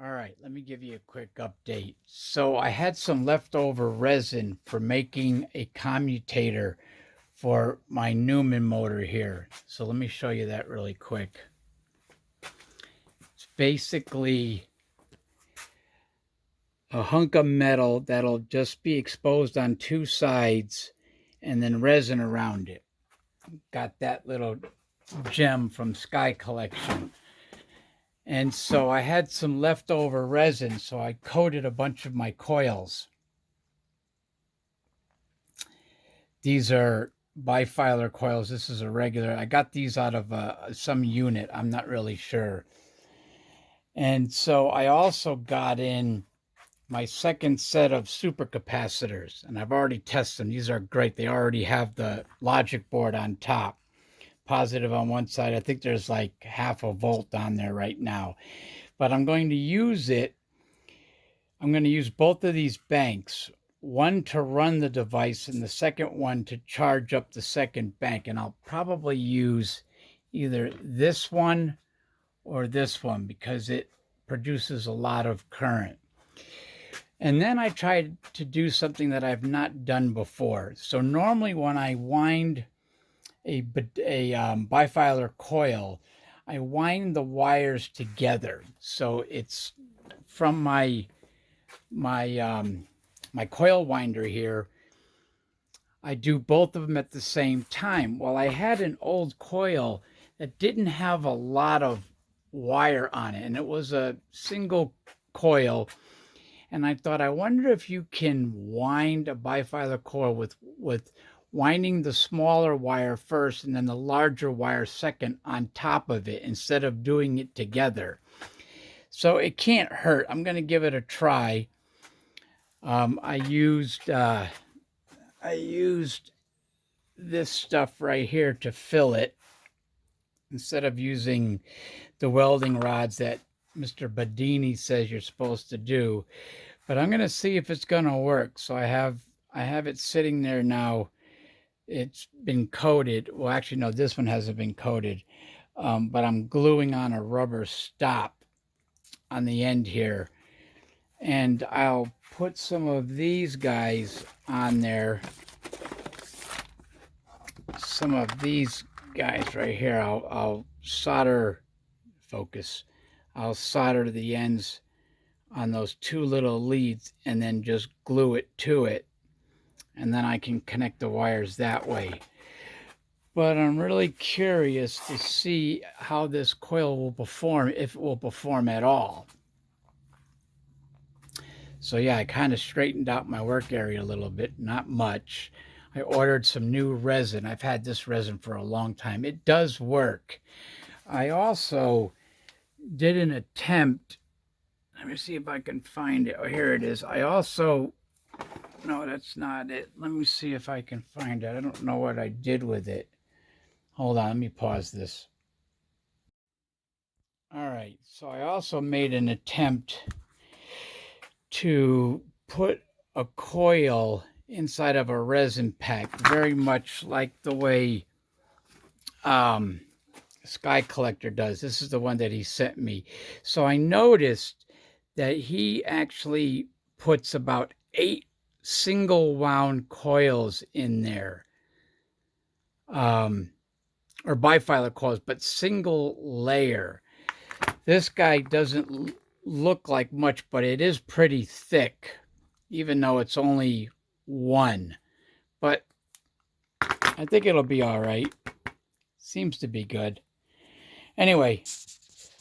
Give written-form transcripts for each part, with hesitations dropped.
All right, let me give you a quick update. So I had some leftover resin for making a commutator for my Newman motor here. So let me show you that really quick. It's basically a hunk of metal that'll just be exposed on two sides and then resin around it. Got that little gem from Sky Collection. And so I had some leftover resin, so I coated a bunch of my coils. These are bifilar coils. This is a regular. I got these out of some unit. I'm not really sure. And so I also got in my second set of supercapacitors, and I've already tested them. These are great. They already have the logic board on top. Positive on one side. I think there's like 0.5 volt on there right now. But I'm going to use it. I'm going to use both of these banks, one to run the device and the second one to charge up the second bank. And I'll probably use either this one or this one because it produces a lot of current. And then I tried to do something that I've not done before. So normally when I wind a bifilar coil, I wind the wires together. So it's from my coil winder here. I do both of them at the same time. Well, I had an old coil that didn't have a lot of wire on it, and it was a single coil. And I thought, I wonder if you can wind a bifilar coil with winding the smaller wire first and then the larger wire second on top of it instead of doing it together. So it can't hurt. I'm going to give it a try. I used this stuff right here to fill it instead of using the welding rods that Mr. Badini says you're supposed to do. But I'm going to see if it's going to work. So I have it sitting there now. It's been coated. Well, actually, no, this one hasn't been coated. But I'm gluing on a rubber stop on the end here. And I'll put some of these guys on there. Some of these guys right here. I'll solder, focus. I'll solder the ends on those two little leads and then just glue it to it. And then I can connect the wires that way. But I'm really curious to see how this coil will perform, if it will perform at all. So yeah, I kind of straightened out my work area a little bit, not much. I ordered some new resin. I've had this resin for a long time. It does work. I also did an attempt. Let me see if I can find it. Oh, here it is. I also, no, that's not it. Let me see if I can find it. I don't know what I did with it. Hold on, let me pause this. All right, so I also made an attempt to put a coil inside of a resin pack, very much like the way Sky Collector does. This is the one that he sent me. So I noticed that he actually puts about 8 single wound coils in there, or bifilar coils, but single layer. This guy doesn't look like much, but it is pretty thick, even though it's only one. But I think it'll be all right. Seems to be good. Anyway,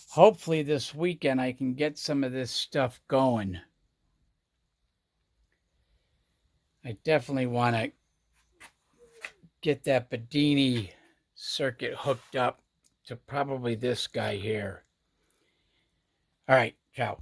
hopefully this weekend I can get some of this stuff going. I definitely want to get that Badini circuit hooked up to probably this guy here. All right, ciao.